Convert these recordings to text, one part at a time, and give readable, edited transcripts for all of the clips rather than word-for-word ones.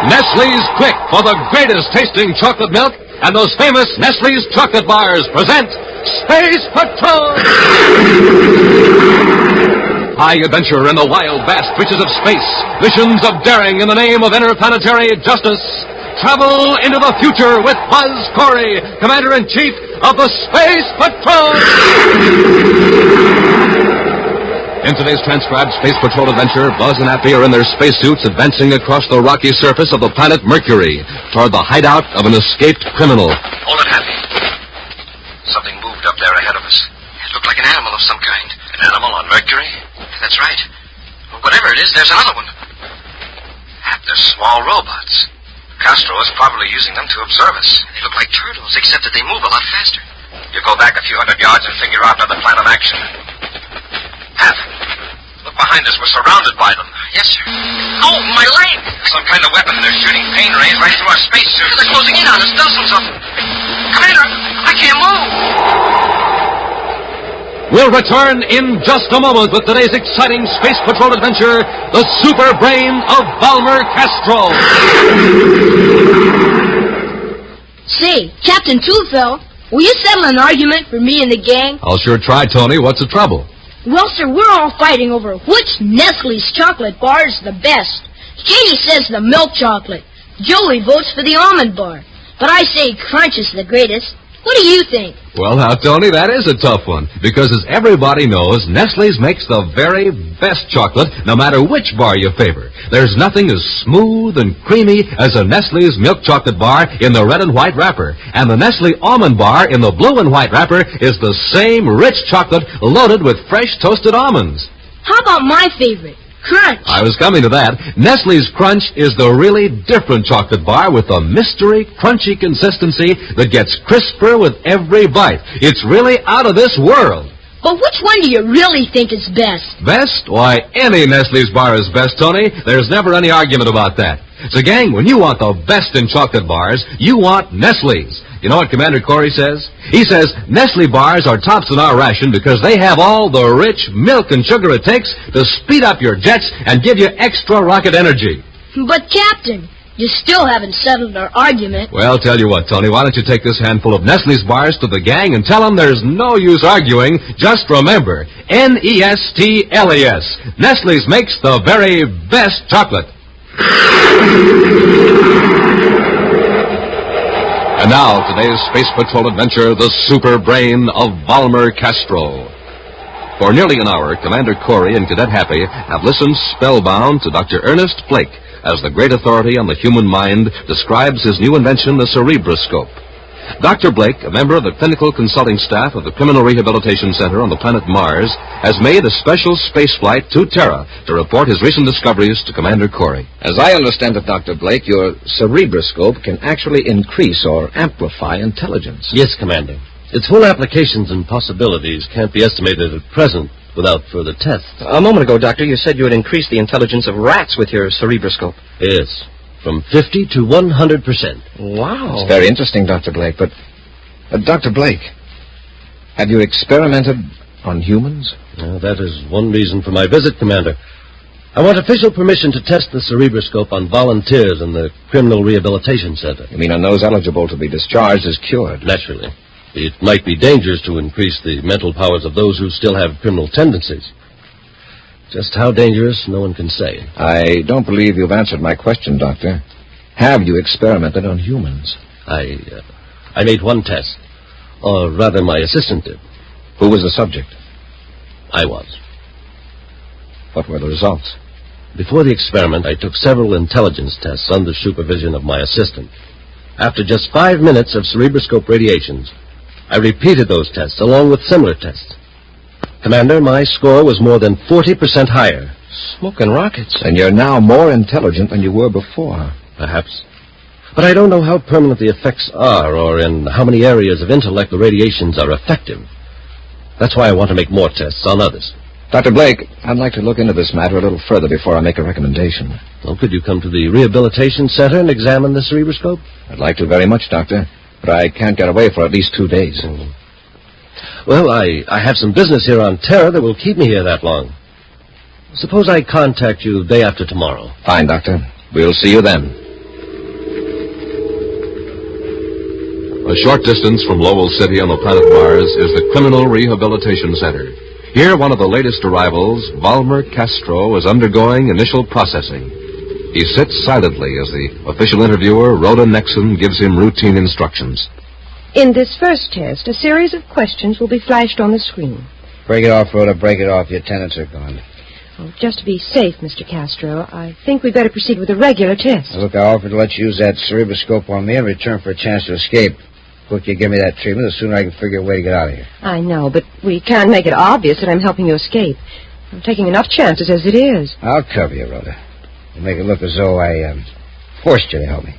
Nestle's Quick for the greatest tasting chocolate milk and those famous Nestle's chocolate bars present Space Patrol! High adventure in the wild, vast reaches of space. Missions of daring in the name of interplanetary justice. Travel into the future with Buzz Corry, Commander-In-Chief of the Space Patrol! In today's transcribed Space Patrol adventure, Buzz and Happy are in their spacesuits advancing across the rocky surface of the planet Mercury toward the hideout of an escaped criminal. Hold it, Happy. Something moved up there ahead of us. It looked like an animal of some kind. An animal on Mercury? That's right. Whatever it is, there's another one. They're small robots. Castro is probably using them to observe us. They look like turtles, except that they move a lot faster. You go back a few hundred yards and figure out another plan of action. Hap, look behind us. We're surrounded by them. Yes, sir. Oh, my leg! Some kind of weapon. They're shooting pain rays right through our spacesuits. They're closing in on us, dozens of them. Commander, I can't move. We'll return in just a moment with today's exciting Space Patrol adventure, the Superbrain of Balmer Castro. Say, Captain Toolfell, will you settle an argument for me and the gang? I'll sure try, Tony. What's the trouble? Well, sir, we're all fighting over which Nestle's chocolate bar is the best. Katie says the milk chocolate. Joey votes for the almond bar. But I say Crunch is the greatest. What do you think? Well, now, Tony, that is a tough one. Because as everybody knows, Nestle's makes the very best chocolate, no matter which bar you favor. There's nothing as smooth and creamy as a Nestle's milk chocolate bar in the red and white wrapper. And the Nestle almond bar in the blue and white wrapper is the same rich chocolate loaded with fresh toasted almonds. How about my favorite, Crunch? I was coming to that. Nestle's Crunch is the really different chocolate bar with a mystery, crunchy consistency that gets crisper with every bite. It's really out of this world. But which one do you really think is best? Best? Why, any Nestle's bar is best, Tony. There's never any argument about that. So, gang, when you want the best in chocolate bars, you want Nestle's. You know what Commander Corry says? He says Nestle bars are tops in our ration because they have all the rich milk and sugar it takes to speed up your jets and give you extra rocket energy. But, Captain, you still haven't settled our argument. Well, tell you what, Tony, why don't you take this handful of Nestle's bars to the gang and tell them there's no use arguing. Just remember, Nestles. Nestle's makes the very best chocolate. And now, today's Space Patrol adventure, the Superbrain of Balmer Castro. For nearly an hour, Commander Corry and Cadet Happy have listened spellbound to Dr. Ernest Blake as the great authority on the human mind describes his new invention, the cerebroscope. Dr. Blake, a member of the clinical consulting staff of the Criminal Rehabilitation Center on the planet Mars, has made a special space flight to Terra to report his recent discoveries to Commander Corry. As I understand it, Dr. Blake, your cerebroscope can actually increase or amplify intelligence. Yes, Commander. Its full applications and possibilities can't be estimated at present without further tests. A moment ago, Doctor, you said you had increased the intelligence of rats with your cerebroscope. Yes, from 50 to 100%. Wow. It's very interesting, Dr. Blake, but... Dr. Blake, have you experimented on humans? That is one reason for my visit, Commander. I want official permission to test the cerebroscope on volunteers in the Criminal Rehabilitation Center. You mean on those eligible to be discharged as cured? Naturally. It might be dangerous to increase the mental powers of those who still have criminal tendencies. Just how dangerous, no one can say. I don't believe you've answered my question, Doctor. Have you experimented on humans? I made one test. Or rather, my assistant did. Who was the subject? I was. What were the results? Before the experiment, I took several intelligence tests under supervision of my assistant. After just 5 minutes of cerebroscope radiations, I repeated those tests along with similar tests. Commander, my score was more than 40% higher. Smoking rockets. And you're now more intelligent than you were before. Perhaps. But I don't know how permanent the effects are or in how many areas of intellect the radiations are effective. That's why I want to make more tests on others. Dr. Blake, I'd like to look into this matter a little further before I make a recommendation. Well, could you come to the Rehabilitation Center and examine the cerebroscope? I'd like to very much, Doctor, but I can't get away for at least 2 days. Well, I have some business here on Terra that will keep me here that long. Suppose I contact you day after tomorrow. Fine, Doctor. We'll see you then. A short distance from Lowell City on the planet Mars is the Criminal Rehabilitation Center. Here, one of the latest arrivals, Balmer Castro, is undergoing initial processing. He sits silently as the official interviewer, Rhoda Nixon, gives him routine instructions. In this first test, a series of questions will be flashed on the screen. Break it off, Rhoda. Break it off. Your tenants are gone. Oh, just to be safe, Mr. Castro, I think we'd better proceed with a regular test. Now, look, I offered to let you use that cerebroscope on me in return for a chance to escape. The quicker you give me that treatment, the sooner I can figure a way to get out of here. I know, but we can't make it obvious that I'm helping you escape. I'm taking enough chances as it is. I'll cover you, Rhoda. You'll make it look as though I forced you to help me.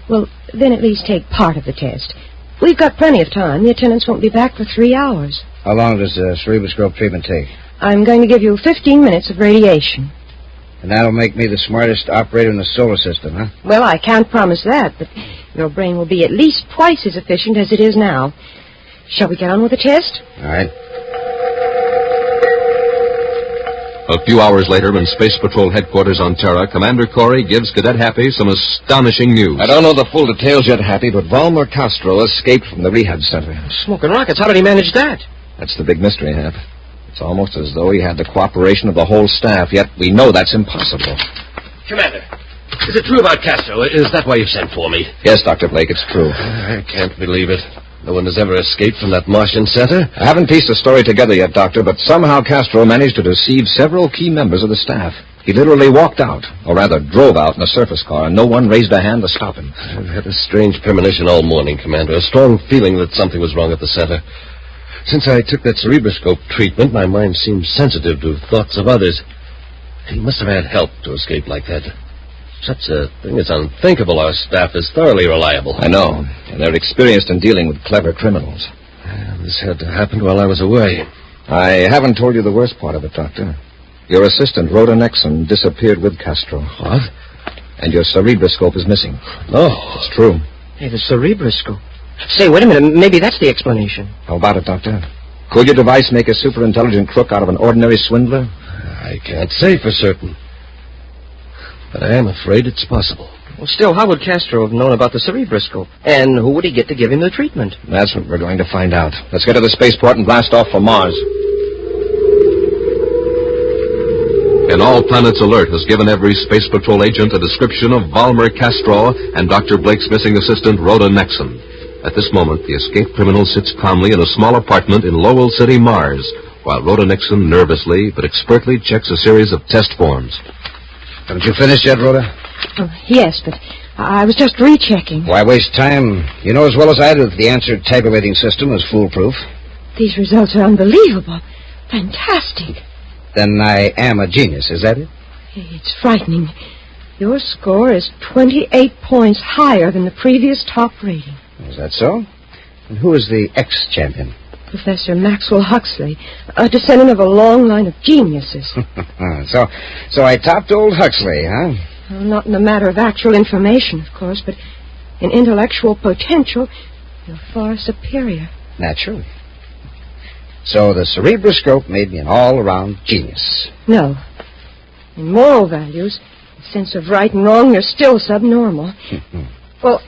Well, then at least take part of the test. We've got plenty of time. The attendants won't be back for 3 hours. How long does the cerebroscope treatment take? I'm going to give you 15 minutes of radiation. And that'll make me the smartest operator in the solar system, huh? Well, I can't promise that, but your brain will be at least twice as efficient as it is now. Shall we get on with the test? All right. A few hours later, in Space Patrol headquarters on Terra, Commander Corry gives Cadet Happy some astonishing news. I don't know the full details yet, Happy, but Balmer Castro escaped from the rehab center. Smoking rockets, how did he manage that? That's the big mystery, Hap. It's almost as though he had the cooperation of the whole staff, yet we know that's impossible. Commander, is it true about Castro? Is that why you sent for me? Yes, Dr. Blake, it's true. I can't believe it. No one has ever escaped from that Martian center. I haven't pieced the story together yet, Doctor, but somehow Castro managed to deceive several key members of the staff. He literally walked out, or rather drove out in a surface car, and no one raised a hand to stop him. I've had a strange premonition all morning, Commander. A strong feeling that something was wrong at the center. Since I took that cerebroscope treatment, my mind seems sensitive to thoughts of others. He must have had help to escape like that. Such a thing is unthinkable. Our staff is thoroughly reliable. I know, and they're experienced in dealing with clever criminals. This had to happen while I was away. I haven't told you the worst part of it, Doctor. Your assistant, Rhoda Nixon, disappeared with Castro. What? And your cerebroscope is missing. No. It's true. Hey, the cerebroscope. Say, wait a minute. Maybe that's the explanation. How about it, Doctor? Could your device make a super-intelligent crook out of an ordinary swindler? I can't say for certain. But I am afraid it's possible. Well, still, how would Castro have known about the cerebroscope? And who would he get to give him the treatment? That's what we're going to find out. Let's get to the spaceport and blast off for Mars. An all-planets alert has given every Space Patrol agent a description of Balmer Castro and Dr. Blake's missing assistant, Rhoda Nixon. At this moment, the escaped criminal sits calmly in a small apartment in Lowell City, Mars, while Rhoda Nixon nervously but expertly checks a series of test forms. Haven't you finished yet, Rhoda? Oh, yes, but I was just rechecking. Why waste time? You know as well as I do that the answer tabulating system is foolproof. These results are unbelievable. Fantastic. Then I am a genius, is that it? It's frightening. Your score is 28 points higher than the previous top rating. Is that so? And who is the ex-champion? Professor Maxwell Huxley, a descendant of a long line of geniuses. So I topped old Huxley, huh? Well, not in the matter of actual information, of course, but in intellectual potential, you're far superior. Naturally. So the cerebroscope made me an all-around genius. No. In moral values, the sense of right and wrong, you're still subnormal. Well,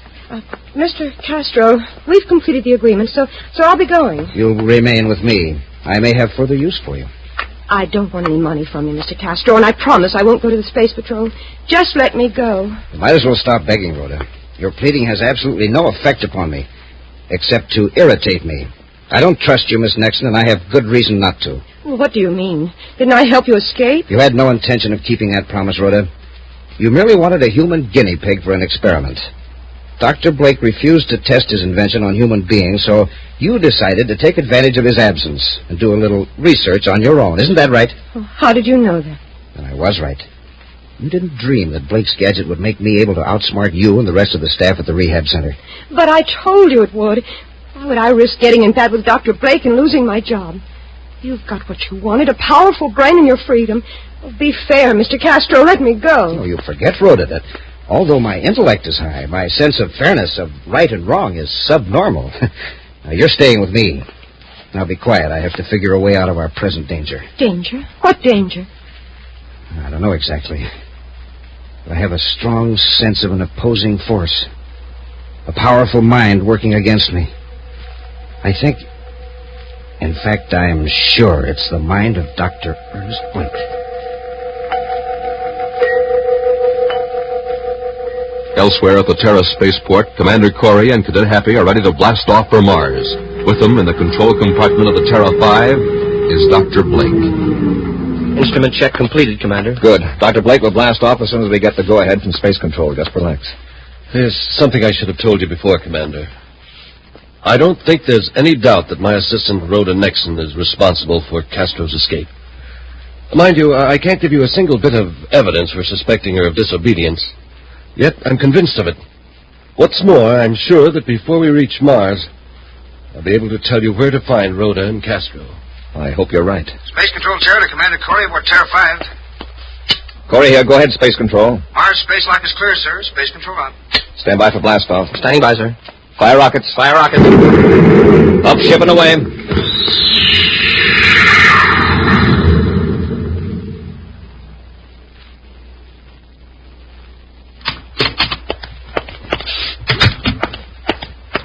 Mr. Castro, we've completed the agreement, so I'll be going. You'll remain with me. I may have further use for you. I don't want any money from you, Mr. Castro, and I promise I won't go to the Space Patrol. Just let me go. You might as well stop begging, Rhoda. Your pleading has absolutely no effect upon me, except to irritate me. I don't trust you, Miss Nixon, and I have good reason not to. Well, what do you mean? Didn't I help you escape? You had no intention of keeping that promise, Rhoda. You merely wanted a human guinea pig for an experiment. Dr. Blake refused to test his invention on human beings, so you decided to take advantage of his absence and do a little research on your own. Isn't that right? Well, how did you know that? And I was right. You didn't dream that Blake's gadget would make me able to outsmart you and the rest of the staff at the rehab center. But I told you it would. Why would I risk getting in bed with Dr. Blake and losing my job? You've got what you wanted, a powerful brain and your freedom. Oh, be fair, Mr. Castro. Let me go. Oh, you forget, Rhoda, that although my intellect is high, my sense of fairness, of right and wrong, is subnormal. Now, you're staying with me. Now, be quiet. I have to figure a way out of our present danger. Danger? What danger? I don't know exactly. But I have a strong sense of an opposing force. A powerful mind working against me. I think... In fact, I'm sure it's the mind of Dr. Ernest Blake. Elsewhere at the Terra spaceport, Commander Corry and Cadet Happy are ready to blast off for Mars. With them in the control compartment of the Terra 5 is Dr. Blake. Instrument check completed, Commander. Good. Dr. Blake will blast off as soon as we get the go-ahead from Space Control. Just relax. There's something I should have told you before, Commander. I don't think there's any doubt that my assistant, Rhoda Nexon, is responsible for Castro's escape. Mind you, I can't give you a single bit of evidence for suspecting her of disobedience. Yet I'm convinced of it. What's more, I'm sure that before we reach Mars, I'll be able to tell you where to find Rhoda and Castro. I hope you're right. Space Control Terra to Commander Corry aboard Terra 5. Corey here. Go ahead, Space Control. Mars space lock is clear, sir. Space Control on. Stand by for blast-off. Standing by, sir. Fire rockets. Fire rockets. Up, ship and away.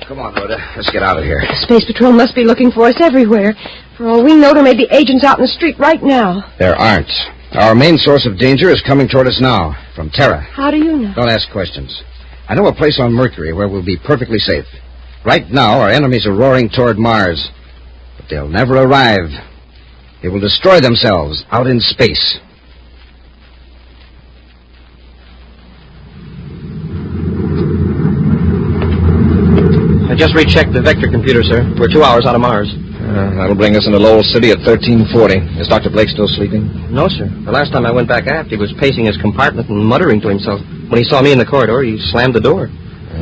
Come on, Rhoda. Let's get out of here. Space Patrol must be looking for us everywhere. For all we know, there may be agents out in the street right now. There aren't. Our main source of danger is coming toward us now, from Terra. How do you know? Don't ask questions. I know a place on Mercury where we'll be perfectly safe. Right now, our enemies are roaring toward Mars. But they'll never arrive. They will destroy themselves out in space. I just rechecked the vector computer, sir. We're 2 hours out of Mars. That'll bring us into Lowell City at 1340. Is Dr. Blake still sleeping? No, sir. The last time I went back aft, he was pacing his compartment and muttering to himself. When he saw me in the corridor, he slammed the door.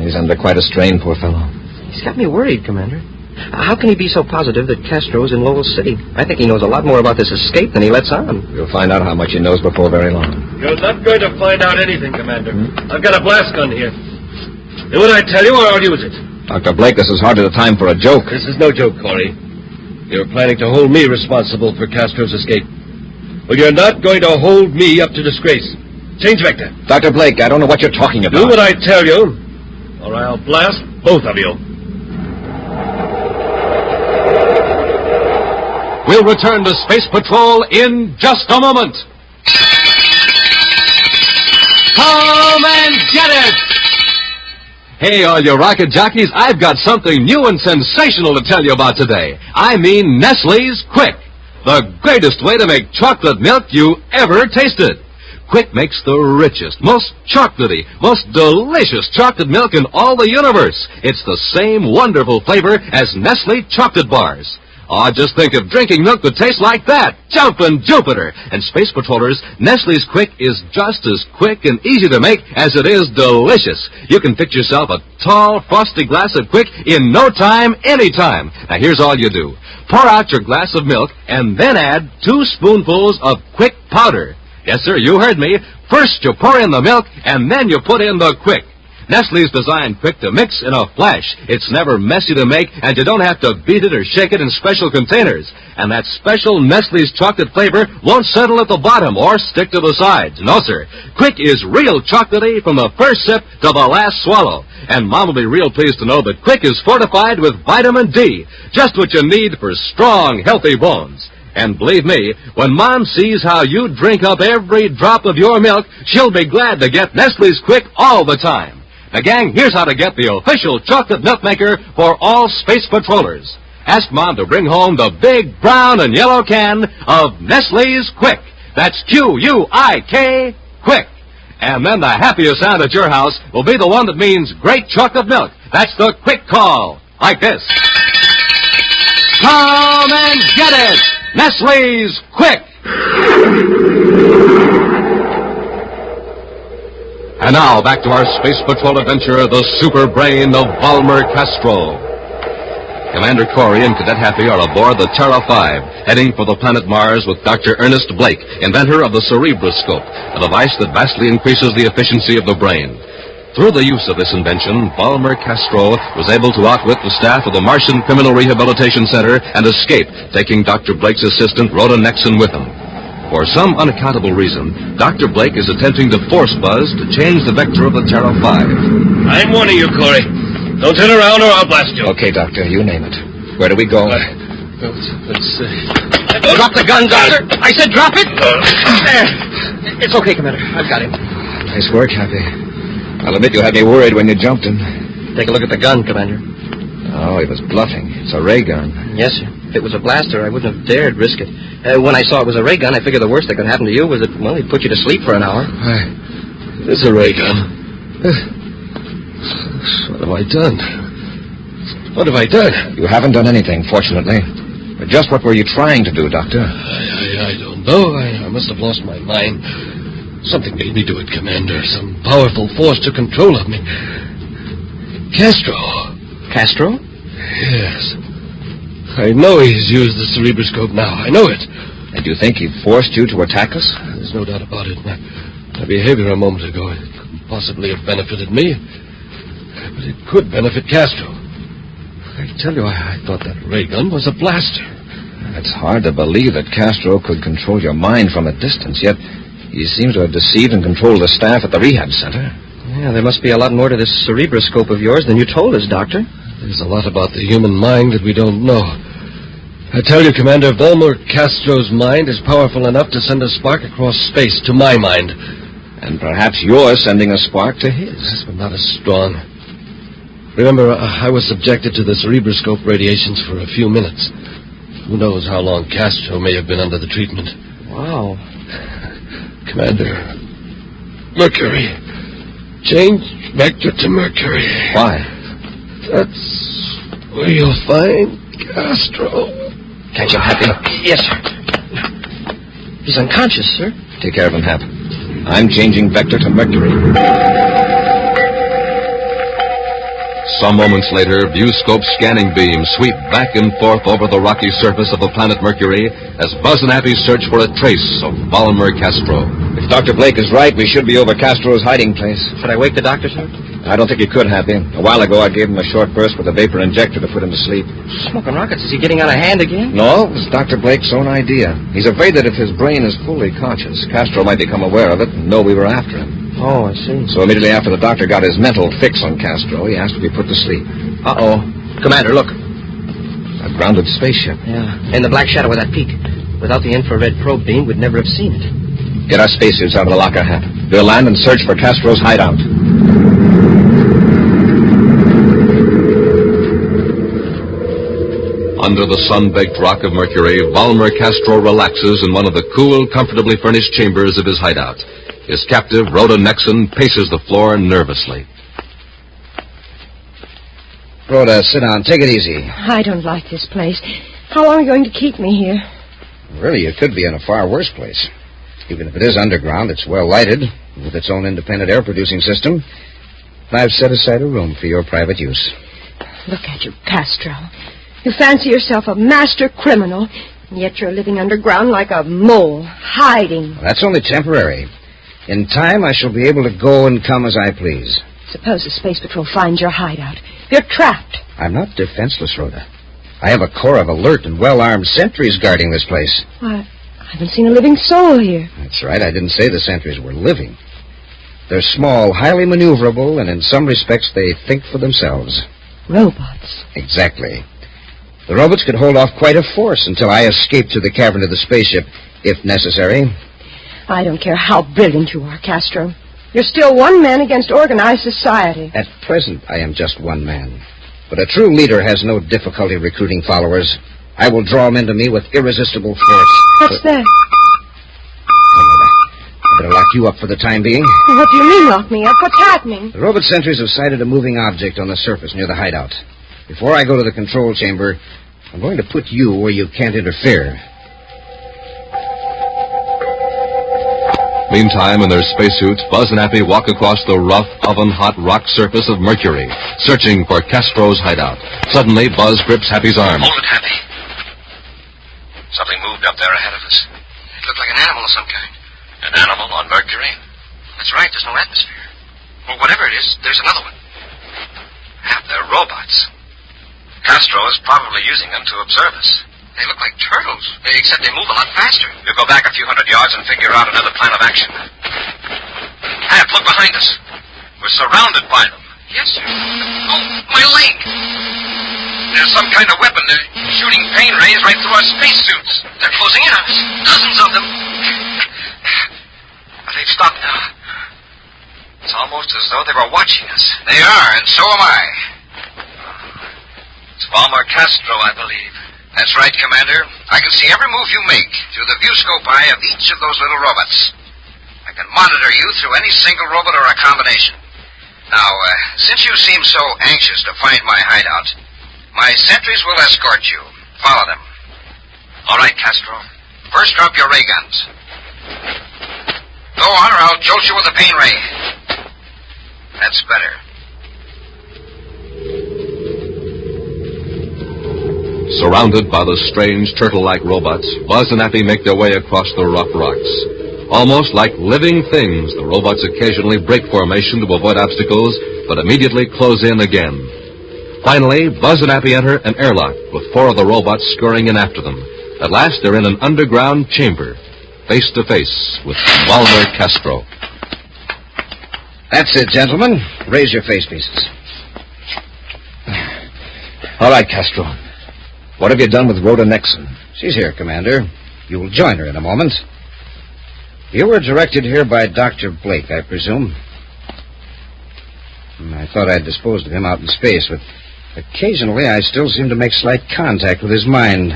He's under quite a strain, poor fellow. He's got me worried, Commander. How can he be so positive that Castro's in Lowell City? I think he knows a lot more about this escape than he lets on. You'll find out how much he knows before very long. You're not going to find out anything, Commander. I've got a blast gun here. Do what I tell you, or I'll use it. Dr. Blake, this is hardly the time for a joke. This is no joke, Corry. You're planning to hold me responsible for Castro's escape. Well, you're not going to hold me up to disgrace. Change vector. Dr. Blake, I don't know what you're talking about. Do what I tell you, or I'll blast both of you. We'll return to Space Patrol in just a moment. Come and get it! Hey, all you rocket jockeys, I've got something new and sensational to tell you about today. I mean Nestle's Quick, the greatest way to make chocolate milk you ever tasted. Quick makes the richest, most chocolatey, most delicious chocolate milk in all the universe. It's the same wonderful flavor as Nestle chocolate bars. Oh, just think of drinking milk that tastes like that. Jumpin' Jupiter. And Space Patrollers, Nestle's Quick is just as quick and easy to make as it is delicious. You can fix yourself a tall, frosty glass of Quick in no time, anytime. Now, here's all you do. Pour out your glass of milk and then add 2 spoonfuls of Quick powder. Yes, sir, you heard me. First, you pour in the milk and then you put in the Quick. Nestle's designed Quick to mix in a flash. It's never messy to make, and you don't have to beat it or shake it in special containers. And that special Nestle's chocolate flavor won't settle at the bottom or stick to the sides. No, sir. Quick is real chocolatey from the first sip to the last swallow. And Mom will be real pleased to know that Quick is fortified with vitamin D, just what you need for strong, healthy bones. And believe me, when Mom sees how you drink up every drop of your milk, she'll be glad to get Nestle's Quick all the time. Now, gang, here's how to get the official chocolate milk maker for all Space Patrollers. Ask Mom to bring home the big brown and yellow can of Nestle's Quick. That's Q-U-I-K, Quick. And then the happiest sound at your house will be the one that means great chocolate milk. That's the Quick call, like this. Come and get it! Nestle's Quick! And now, back to our Space Patrol adventure, the Superbrain of Balmer Castro. Commander Corry and Cadet Happy are aboard the Terra 5, heading for the planet Mars with Dr. Ernest Blake, inventor of the cerebroscope, a device that vastly increases the efficiency of the brain. Through the use of this invention, Balmer Castro was able to outwit the staff of the Martian Criminal Rehabilitation Center and escape, taking Dr. Blake's assistant, Rhoda Nexon, with him. For some unaccountable reason, Dr. Blake is attempting to force Buzz to change the vector of the Terra 5. I'm warning you, Corry. Don't turn around or I'll blast you. Okay, Doctor, you name it. Where do we go? Let's see. Drop the gun, Doctor. I said drop it. There. It's okay, Commander. I've got him. Nice work, Happy. I'll admit you had me worried when you jumped him. Take a look at the gun, Commander. Oh, he was bluffing. It's a ray gun. Yes, sir. If it was a blaster, I wouldn't have dared risk it. When I saw it was a ray gun, I figured the worst that could happen to you was that, well, he'd put you to sleep for an hour. It's a ray gun. What have I done? What have I done? You haven't done anything, fortunately. But just what were you trying to do, Doctor? I don't know. I must have lost my mind. Something made me do it, Commander. Some powerful force took control of me. Castro. Castro? Yes. I know he's used the cerebroscope now. I know it. And you think he forced you to attack us? There's no doubt about it. My behavior a moment ago, it couldn't possibly have benefited me. But it could benefit Castro. I tell you, I thought that ray gun was a blaster. It's hard to believe that Castro could control your mind from a distance, yet he seems to have deceived and controlled the staff at the rehab center. Yeah, there must be a lot more to this cerebroscope of yours than you told us, Doctor. There's a lot about the human mind that we don't know. I tell you, Commander, Balmer Castro's mind is powerful enough to send a spark across space to my mind. And perhaps you're sending a spark to his. Yes, but not as strong. Remember, I was subjected to the cerebroscope radiations for a few minutes. Who knows how long Castro may have been under the treatment. Wow. Commander, Mercury. Change vector to Mercury. Why? That's where you'll find Castro. Catch him, Happy. Yes, sir. He's unconscious, sir. Take care of him, Hap. I'm changing vector to Mercury. Some moments later, viewscope scanning beams sweep back and forth over the rocky surface of the planet Mercury as Buzz and Happy search for a trace of Balmer Castro. If Dr. Blake is right, we should be over Castro's hiding place. Should I wake the doctor, sir? I don't think you could, Happy. A while ago, I gave him a short burst with a vapor injector to put him to sleep. Smoking rockets. Is he getting out of hand again? No, it was Dr. Blake's own idea. He's afraid that if his brain is fully conscious, Castro might become aware of it and know we were after him. Oh, I see. So immediately after the doctor got his mental fix on Castro, he asked to be put to sleep. Uh-oh. Commander, look. A grounded spaceship. Yeah, in the black shadow of that peak. Without the infrared probe beam, we'd never have seen it. Get our spacesuits out of the locker, Hap. We'll land and search for Castro's hideout. Under the sun-baked rock of Mercury, Balmer Castro relaxes in one of the cool, comfortably furnished chambers of his hideout. His captive, Rhoda Nexon, paces the floor nervously. Rhoda, sit down. Take it easy. I don't like this place. How long are you going to keep me here? Really, you could be in a far worse place. Even if it is underground, it's well lighted, with its own independent air-producing system. I've set aside a room for your private use. Look at you, Castro. You fancy yourself a master criminal, and yet you're living underground like a mole, hiding. Well, that's only temporary. In time, I shall be able to go and come as I please. Suppose the Space Patrol finds your hideout. You're trapped. I'm not defenseless, Rhoda. I have a corps of alert and well-armed sentries guarding this place. I haven't seen a living soul here. That's right. I didn't say the sentries were living. They're small, highly maneuverable, and in some respects they think for themselves. Robots. Exactly. The robots could hold off quite a force until I escape through the cavern of the spaceship, if necessary. I don't care how brilliant you are, Castro. You're still one man against organized society. At present, I am just one man. But a true leader has no difficulty recruiting followers. I will draw them into me with irresistible force. What's that? I better lock you up for the time being. What do you mean, lock me up? What's happening? The robot sentries have sighted a moving object on the surface near the hideout. Before I go to the control chamber, I'm going to put you where you can't interfere. Meantime, in their spacesuits, Buzz and Happy walk across the rough, oven-hot rock surface of Mercury, searching for Castro's hideout. Suddenly, Buzz grips Happy's arm. Hold it, Happy. Something moved up there ahead of us. It looked like an animal of some kind. An animal on Mercury? That's right, there's no atmosphere. Well, whatever it is, there's another one. They're robots. Castro is probably using them to observe us. They look like turtles, except they move a lot faster. We'll go back a few hundred yards and figure out another plan of action. Hap, look behind us. We're surrounded by them. Yes, sir. Oh, my leg! There's some kind of weapon. They're shooting pain rays right through our spacesuits. They're closing in on us. Dozens of them. But they've stopped now. It's almost as though they were watching us. They are, and so am I. It's Balmer Castro, I believe. That's right, Commander. I can see every move you make through the viewscope eye of each of those little robots. I can monitor you through any single robot or a combination. Now, since you seem so anxious to find my hideout, my sentries will escort you. Follow them. All right, Castro. First, drop your ray guns. Go on, or I'll jolt you with a pain ray. That's better. Surrounded by the strange turtle-like robots, Buzz and Happy make their way across the rough rocks. Almost like living things, the robots occasionally break formation to avoid obstacles, but immediately close in again. Finally, Buzz and Happy enter an airlock with 4 of the robots scurrying in after them. At last, they're in an underground chamber, face to face with Balmer Castro. That's it, gentlemen. Raise your face pieces. All right, Castro. What have you done with Rhoda Nixon? She's here, Commander. You will join her in a moment. You were directed here by Dr. Blake, I presume. I thought I'd disposed of him out in space, but occasionally I still seem to make slight contact with his mind.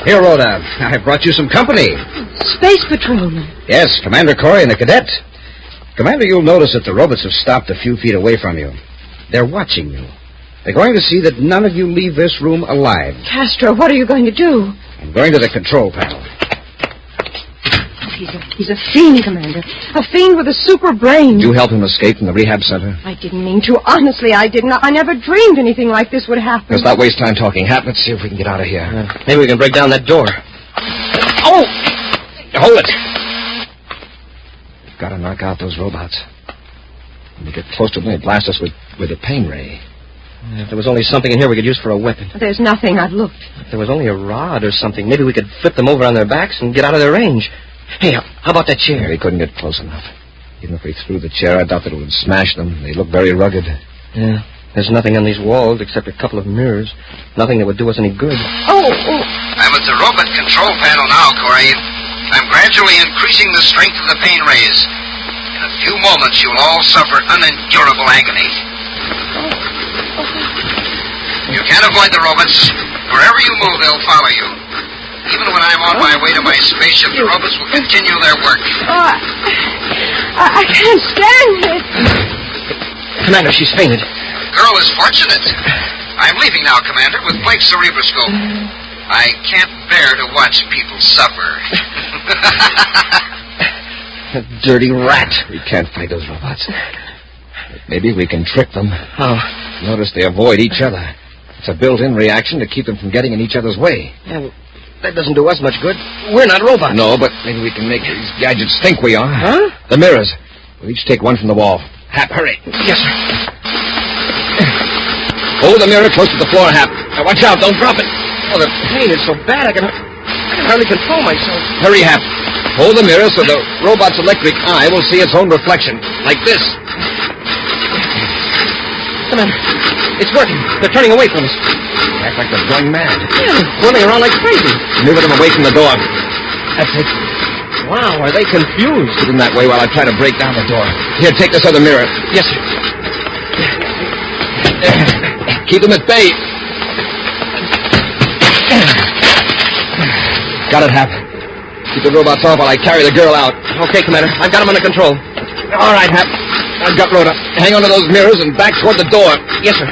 Here, Rhoda, I brought you some company. Space Patrolman. Yes, Commander Corry and the cadet. Commander, you'll notice that the robots have stopped a few feet away from you. They're watching you. They're going to see that none of you leave this room alive. Castro, what are you going to do? I'm going to the control panel. He's a fiend, Commander. A fiend with a super brain. Did you help him escape from the rehab center? I didn't mean to. Honestly, I didn't. I never dreamed anything like this would happen. Let's not waste time talking. Hap, let's see if we can get out of here. Maybe we can break down that door. Oh! Hold it! We've got to knock out those robots. When we get close to them, they blast us with a pain ray. If there was only something in here we could use for a weapon. There's nothing. I've looked. If there was only a rod or something, maybe we could flip them over on their backs and get out of their range. Hey, how about that chair? They couldn't get close enough. Even if we threw the chair, I doubt that it would smash them. They look very rugged. Yeah, there's nothing on these walls except a couple of mirrors. Nothing that would do us any good. Oh. I'm at the robot control panel now, Corry. I'm gradually increasing the strength of the pain rays. In a few moments, you'll all suffer unendurable agony. You can't avoid the robots. Wherever you move, they'll follow you. Even when I'm on my way to my spaceship, the robots will continue their work. I can't stand it. Commander, she's fainted. The girl is fortunate. I'm leaving now, Commander, with Blake's cerebroscope. I can't bear to watch people suffer. A dirty rat. We can't fight those robots. Maybe we can trick them. Oh. Notice they avoid each other. It's a built-in reaction to keep them from getting in each other's way. Yeah, well, that doesn't do us much good. We're not robots. No, but maybe we can make these gadgets think we are. Huh? The mirrors. We'll each take one from the wall. Hap, hurry. Yes, sir. Hold the mirror close to the floor, Hap. Now, watch out. Don't drop it. Oh, the pain is so bad I can hardly control myself. Hurry, Hap. Hold the mirror so the robot's electric eye will see its own reflection. Like this. Commander, it's working. They're turning away from us. They act like they're going mad. Yeah, whirling around like crazy. Move them away from the door. That's it. Wow, are they confused? Sit in that way while I try to break down the door. Here, take this other mirror. Yes, sir. Keep them at bay. Got it, Hap. Keep the robots off while I carry the girl out. Okay, Commander. I've got them under control. All right, Hap. I've got Rhoda. Hang on to those mirrors and back toward the door. Yes, sir.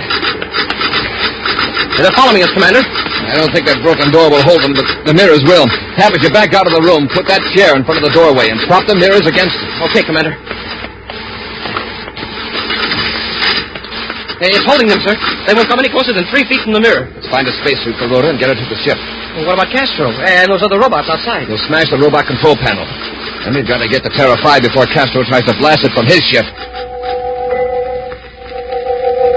They're following us, Commander. I don't think that broken door will hold them, but the mirrors will. Hap, as you back out of the room, put that chair in front of the doorway and prop the mirrors against it. Okay, Commander. Hey, it's holding them, sir. They won't come any closer than 3 feet from the mirror. Let's find a spacesuit for Rhoda and get her to the ship. Well, what about Castro and those other robots outside? We'll smash the robot control panel. Then we've got to get to Terra 5 before Castro tries to blast it from his ship.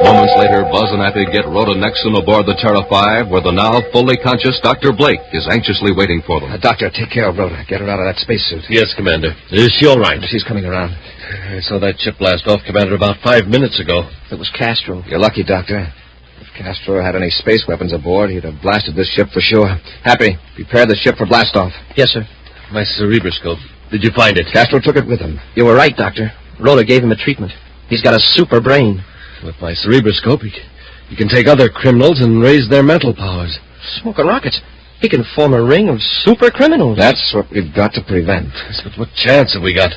Moments minutes later, Buzz and Happy get Rhoda Nexon aboard the Terra 5, where the now fully conscious Dr. Blake is anxiously waiting for them. Doctor, take care of Rhoda. Get her out of that spacesuit. Yes, Commander. Is she all right? She's coming around. I saw that ship blast off, Commander, about 5 minutes ago. It was Castro. You're lucky, Doctor. If Castro had any space weapons aboard, he'd have blasted this ship for sure. Happy, prepare the ship for blastoff. Yes, sir. My cerebroscope. Did you find it? Castro took it with him. You were right, Doctor. Rhoda gave him a treatment. He's got a super brain. With my cerebroscope, he can take other criminals and raise their mental powers. Smoking rockets. He can form a ring of super criminals. That's what we've got to prevent. Yes, but what chance have we got?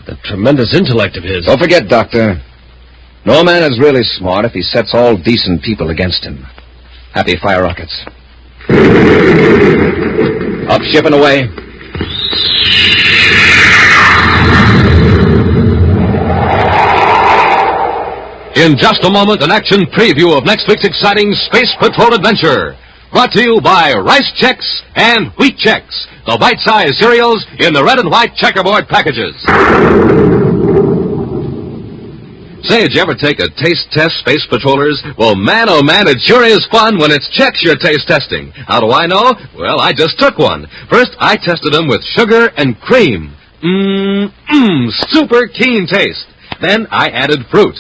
That tremendous intellect of his. Don't forget, Doctor, no man is really smart if he sets all decent people against him. Happy, fire rockets. Up ship and away. In just a moment, an action preview of next week's exciting Space Patrol adventure. Brought to you by Rice Chex and Wheat Chex, the bite-sized cereals in the red and white checkerboard packages. Say, did you ever take a taste test, Space Patrollers? Well, man, oh man, it sure is fun when it's Chex you're taste testing. How do I know? Well, I just took one. First, I tested them with sugar and cream. Super keen taste. Then I added fruit.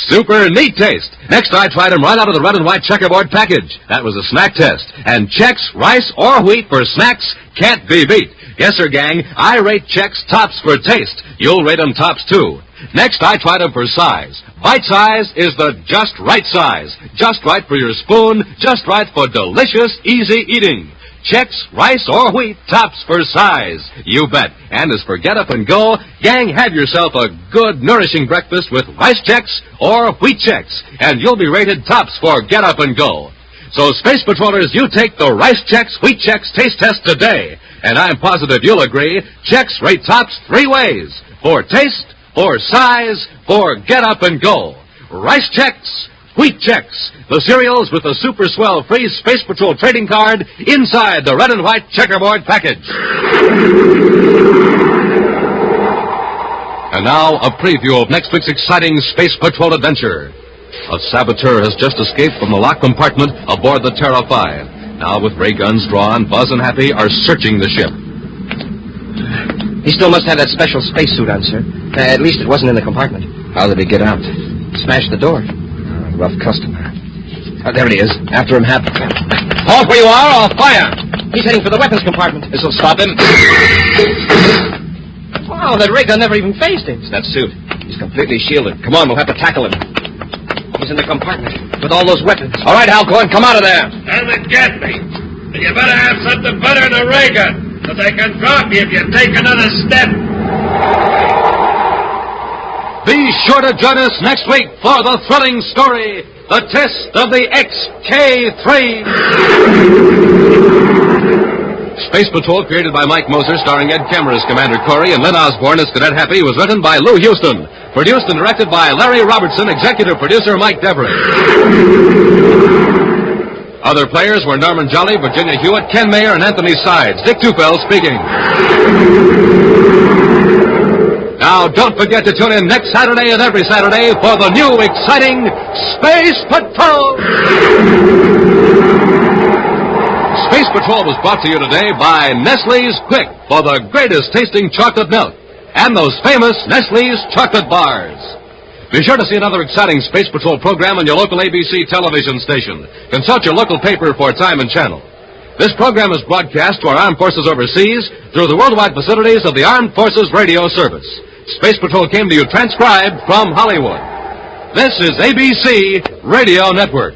Super neat taste. Next, I tried them right out of the red and white checkerboard package. That was a snack test. And Chex, rice, or wheat for snacks can't be beat. Yes, sir, gang, I rate Chex tops for taste. You'll rate them tops, too. Next, I tried them for size. Bite size is the just right size. Just right for your spoon, just right for delicious, easy eating. Chex, rice, or wheat, tops for size. You bet. And as for Get Up and Go, gang, have yourself a good, nourishing breakfast with Rice Chex or Wheat Chex, and you'll be rated tops for Get Up and Go. So, Space Patrollers, you take the Rice Chex, Wheat Chex taste test today, and I'm positive you'll agree, Chex rate tops 3 ways. For taste, for size, for Get Up and Go. Rice Chex, Wheat Chex, the cereals with the super swell free Space Patrol trading card inside the red and white checkerboard package. And now, a preview of next week's exciting Space Patrol adventure. A saboteur has just escaped from the locked compartment aboard the Terra 5. Now, with ray guns drawn, Buzz and Happy are searching the ship. He still must have that special spacesuit on, sir. At least it wasn't in the compartment. How did he get out? Smashed the door. Rough customer. Oh, there he is. After him, Happy. Halt where you are, or fire! He's heading for the weapons compartment. This'll stop him. Wow, that ray gun never even phased him. It's that suit. He's completely shielded. Come on, we'll have to tackle him. He's in the compartment with all those weapons. All right, Halcorn, come out of there. That'll get me. And you better have something better than a ray gun, so they can drop you if you take another step. Be sure to join us next week for the thrilling story, The Test of the XK-3. Space Patrol, created by Mike Moser, starring Ed Kemmer as Commander Corry and Lynn Osborne as Cadet Happy, was written by Lou Houston. Produced and directed by Larry Robertson, executive producer Mike Devery. Other players were Norman Jolly, Virginia Hewitt, Ken Mayer, and Anthony Sides. Dick Tufel speaking. Now, don't forget to tune in next Saturday and every Saturday for the new, exciting Space Patrol! Space Patrol was brought to you today by Nestle's Quick for the greatest tasting chocolate milk and those famous Nestle's chocolate bars. Be sure to see another exciting Space Patrol program on your local ABC television station. Consult your local paper for time and channel. This program is broadcast to our armed forces overseas through the worldwide facilities of the Armed Forces Radio Service. Space Patrol came to you transcribed from Hollywood. This is ABC Radio Network.